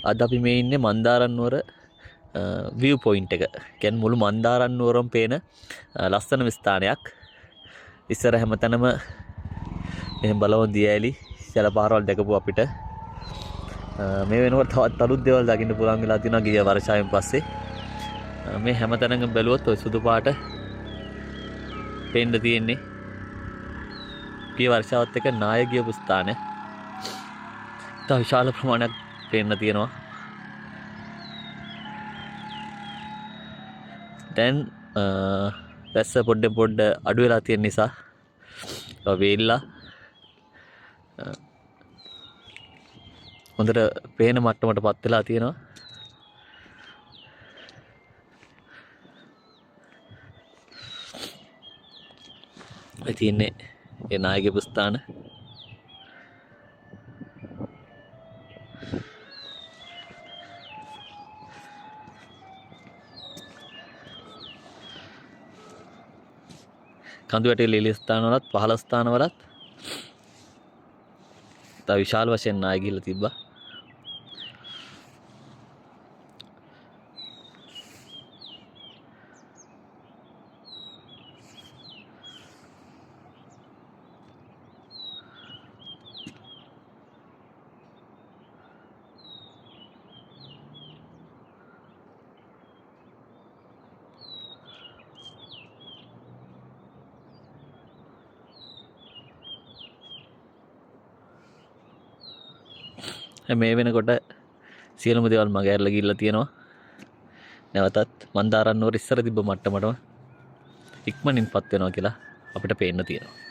අද අපි මේ ඉන්නේ මන්දාරම් නුවර view point එක. කියන්නේ මුළු මන්දාරම් නුවරම පේන ලස්සනම ස්ථානයක්. ඉස්සර හැමතැනම මෙහෙම බලවන් දියඇලි ජලපාරවල් දැකපු අපිට මේ වෙනකොට තවත් අලුත් දේවල් දකින්න පුළුවන් වෙලා තියෙනවා ගිය වර්ෂාවෙන් පස්සේ. මේ හැමතැනම බැලුවොත් ඔය සුදු පාට පේන්න තියෙන්නේ. ගිය වර්ෂාවත් එක්ක නාය ගියපු ස්ථානය. තව විශාල ප්‍රමාණයක් පේන්න තියෙනවා. දැන් වැස්ස පොඩ්ඩ අඩු වෙලා තියෙන නිසා වේල්ලා හොඳට පේන මට්ටමටපත් වෙලා තියෙනවා. ඒ තියෙන්නේ ඒ නායකගේ ස්ථාන. කඳුවැටේ ලීලි ස්ථානවලත් පහළ ස්ථානවලත් තව විශාල වශයෙන් නාය ගිහිල්ලා තිබ්බා. මේ වෙනකොට සියලුම දේවල් මගේ ඇරලා ගිහිල්ලා තියෙනවා. නැවතත් මන්දාරම් නුවර ඉස්සර තිබ්බ මට්ටමටම ඉක්මනින්පත් වෙනවා කියලා අපිට පේන්න තියෙනවා.